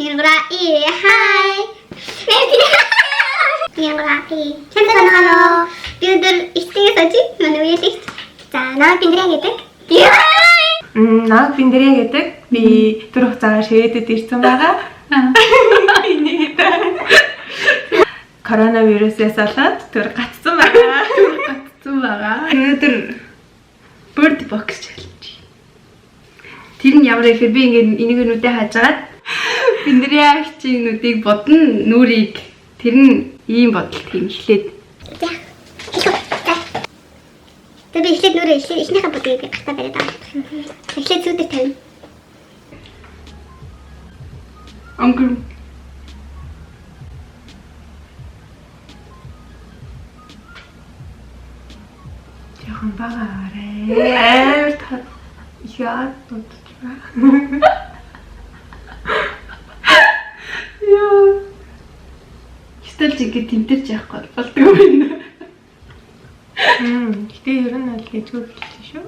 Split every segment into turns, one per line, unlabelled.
비행고라이 하이. 비행고라이. 괜찮아. 비들 istəyirsən ki, mənə üyelik. Намайг биндрээ гэдэг.
Намайг биндрээ гэдэг. Би түр хугацаагаар шивэдэд ирсэн байгаа. Коронавирусээс болоод түр гацсан байгаа.
Өнөөдөр bird box challenge. Тэр нь ямар ихээр би ингээд энийг нүдээ хажгаад биндрээчийн нүдийг бодно, нүрийг тэр нь ийм бодолт хэмжлээд.
Тэг би эхлээд нүрээ эхнийхээ бодгийг гартаа бариад байгаа. Эхлээд зүйдээ тавина.
Өнгөр
Яхан багаарэ. Яа тутчаа. Яа.
стэлж ингээд тэмтэрч явахгүй болдог юм байна.
Гэтэ ер нь л дэжгүй хэлсэн шүү.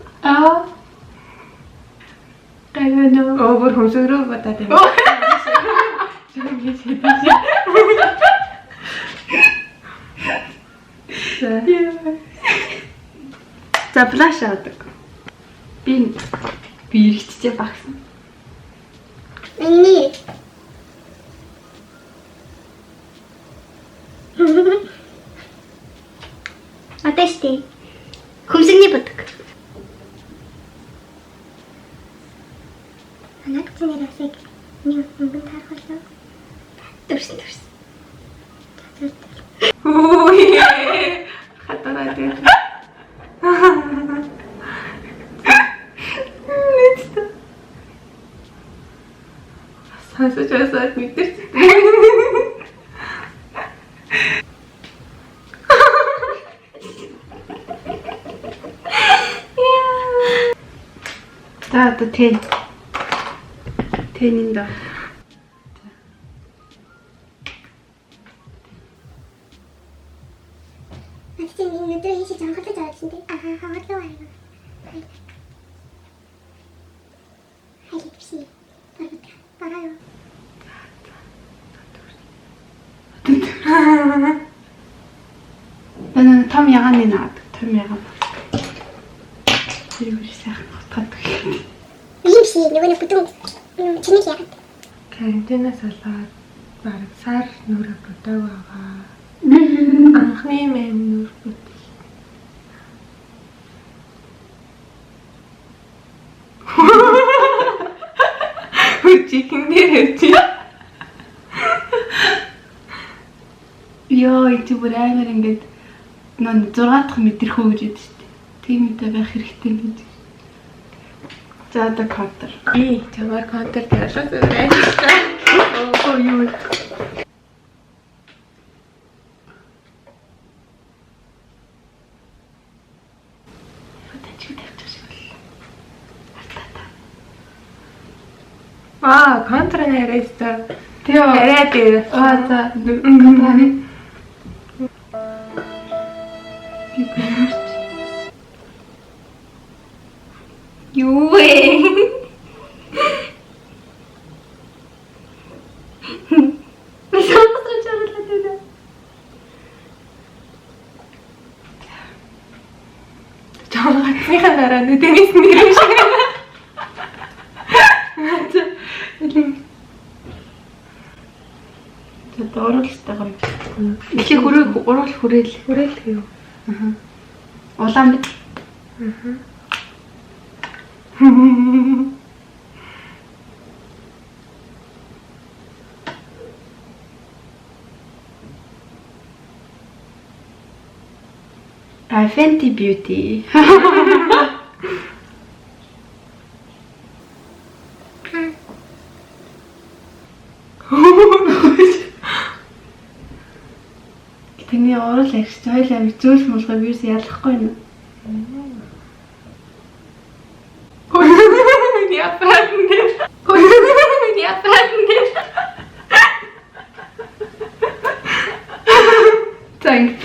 Гайвана.
Өөр хөмсгөрөө бодоод юм.
За флаш авдаг. Би эргэжтэй багсан.
Миний. Аташти. Хөмсгний бодог. Анагцны расыг нэг хөнгөн тархалаа. Төрсөн.
Ой. Хатараа дээр. Сонсож мэдэрч.
За одоо тэнийн доо.
Атчин энэ өдөр хийх жанхалж аваад чинь тий. Хаваадлаа байна. Хайрцээ. Бараа.
Бэнэ том ягааны наад. Том ягаан. Тэр үгүй сайхан хатдаг.
Ийм шиг нөгөө бүтэн чиний яагаад.
Карантинаас болоод бараг сар нүрэ бодог байгаа. Анхны мэм нүр бодог. Чихэн дээр чи.
Йоо, ити бүр амар ингээд 6 дахь мэдэрхүү гэж яддаг шүү дээ. Тийм мэдээ байх хэрэгтэй гэж. За одоо контр.
Чамаар контр таашаа байна. Оо юу. Контр нэрээстэй.
Тэгээ
арай дээр.
за
Би гэрч. Юу вэ? Чамгатныхаа дараа нүдэнээс нэрвэ шиг.
Оруулалтайгаар ихе хүрээл
юу?
улаан мэд. Fenty Beauty. Тэний орол агч хоёул амир зөөл мулгай вирус ялахгүй нэ. Thank.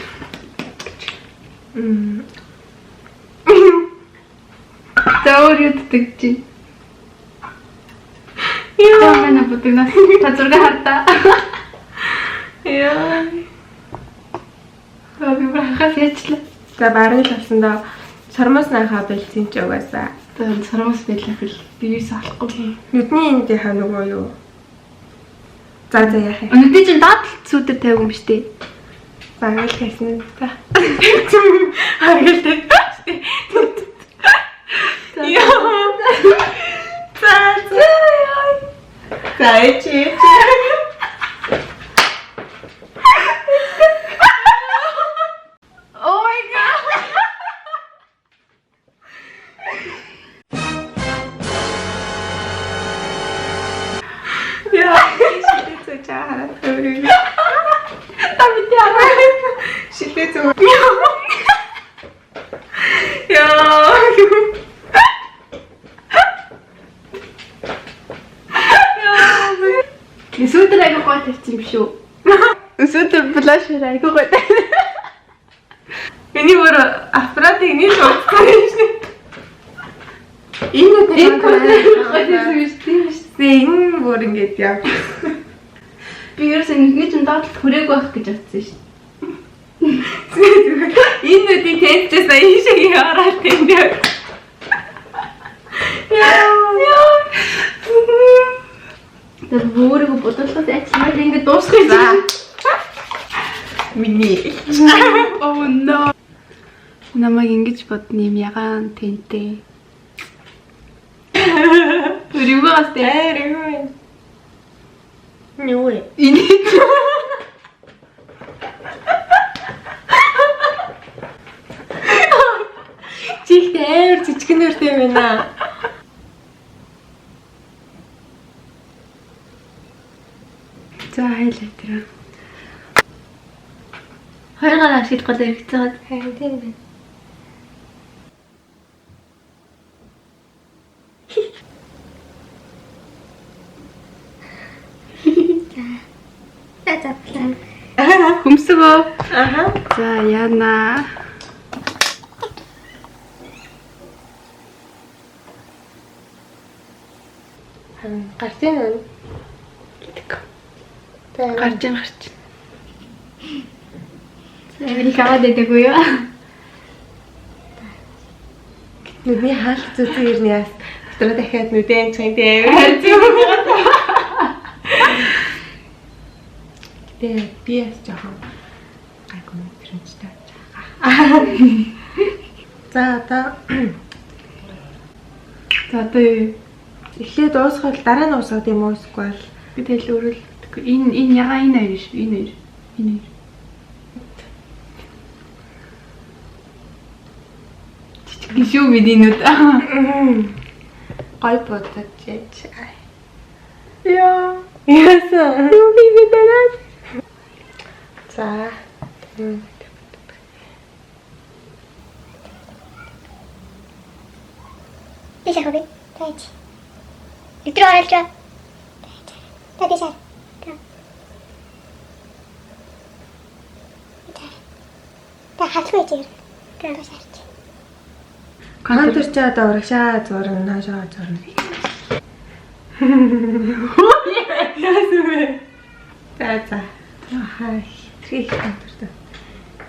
Таурид тэгчи. Яа, манай дутагнаас та зураг хартаа.
Яа.
Би брахаас яачлаа.
За барыг л болсондоо сормоос нахаа бэлцэн ч угаасаа.
Тэгээд сармас байлаа хэл би юус алахгүй.
Нүдний энд яхаа нөгөө юу? За яах юм.
Өнөөдөр чинь даад сүүдэр тавих юм шүү дээ.
Барыг л хэлсэн та. Харгал тэ. За чи.
Oh my god.
Яа, шилээ цаа.
Тамид яа.
Шилээ цаа. Яа.
Сүүдэр айгуу гой тавьчих юм шүү. Сүүдэр блашер айгуу гой.
Эний бүр аппаратыг нийл ууцсан юм шиг. Энэ энэ бүр ингэж яа.
Би ерөөсөө нэг ч доод хүрээг байх гэж бодсон шүү.
Энэ үдийн тэнцээс энэ шиг яраад тэндэг. Яа.
Тэр өөрийгөө бодлоход ачмаар ингэ дуусгах юм.
Миний.
Oh no. Намайг ингэж бодно юм ягаан тэнтэй. Өрөвгөөс тэ.
Юу вэ?
Энэ
Чихтэй цэцгэнэртэй байна.
за хайлаа тэр. Хоёр гараа ашиглах гол хэрэгцээ.
Харин тийм байна.
Хүмсгөө.
Аха.
За яана.
Гарч ийн үү?
Гарч. Эври хаваад дээггүй юу?
Нүдний хаалт зүсэр ирнэ яас. Дотроо дахиад нүдэн цэнтэй. Тэ биэс жоохон гайгүй мэдрэмжтэй байгаа. За одоо эхлээд дуусгал дараа нь уусгаад юм уу эсвэл
Би тэл өөрөө энэ ягаа энэ хоёр шүү. Энэ хоёр. Гişүү миний нүд.
гой бодож яж.
Яа.
Яасан.
Юу гэдэг.
За.
Bisa ko ba? Tayo. Ito oral siya. Tayo siya. Та хатгүй чи. Таашаач.
Контур ч одоо урагшаа зурна, наашаа зурна. Яасан. За. Хаа. Трих контуртай.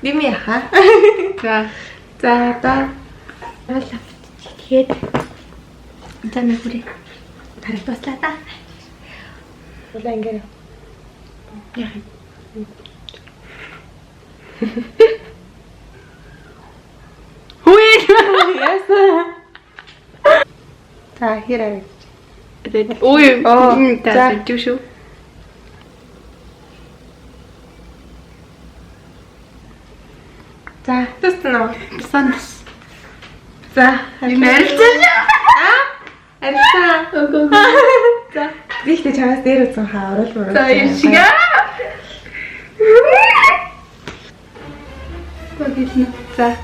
Дими яха. За одоо алаа тэгээд
За нүрээ.
тарих туслаа та. Улаан ингэ.
Яа. Хөөе.
Яасан. За хэрэг.
Ой.
За.
За жишүү.
За туснаа.
Сандс.
За
Мэрэлцэн.
Арилсан.
Окей.
За ихтэй чамаас дээр үзэн хаа орол.
За яшига. Багийнх.
За.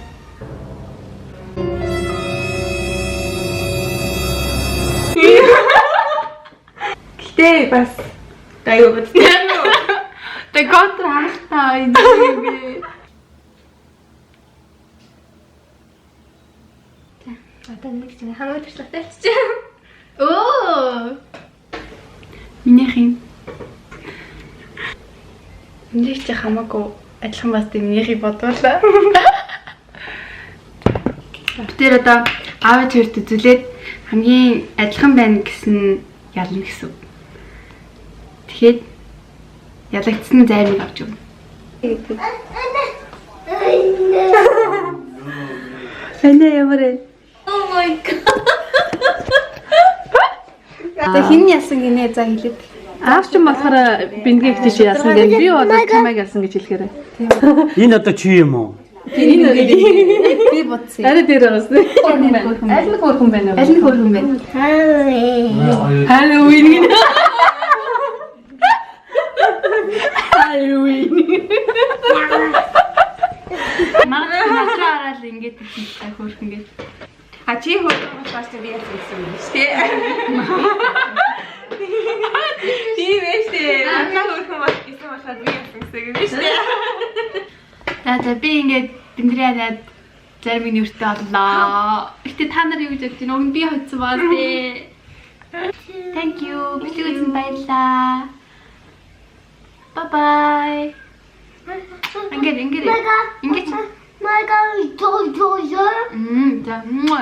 Гэтэ бас гайгүй бодсон.
Тэг контрахтаа идэв.
Одоо нэг чинь хамаг төрслөтэй чи.
Оо. Минийхин. Энийг чи хамаагүй адилхан бас тийм минийхийг бодволаа. Тэр одоо аав тэрт үзүүлээд хамгийн адилхан байна гэсэн ялна гэсэн. Тэгэхэд ялагдсан займыг авч өгнө. Эне ямар вэ?
Oh my god.
За хин ялсан гинэ за хэлээд.
Аав ч юм болохоор бинтгээ хичээж яасан гэж би бол чамайг ялсан гэж хэлэхээр.
Энэ одоо чи юм уу?
Би бодсон.
Арай дээр байгаас нэ. Аль нь хөөрхөн байна вэ?
Аль нь хөөрхөн бэ?
Halloween гинэ. Halloween.
Маргаал ингэж хөөрхөн гэж. А чи хөөрхөн бас би ялсан гэсэн юм шүү дээ. Тийм ээ. Анна хөөрхөн бас гэсэн болохоор би ялсан гэсэн юм шүү дээ. За би ингэж биндрээд зарим нь өртөө оллоо. Гэтэ та нар юу гэж бодож байна? Уг нь би хоцсон баа тээ. Thank you. Бичсэн баярлаа. Bye bye. Ингээд.
Мага
За муа.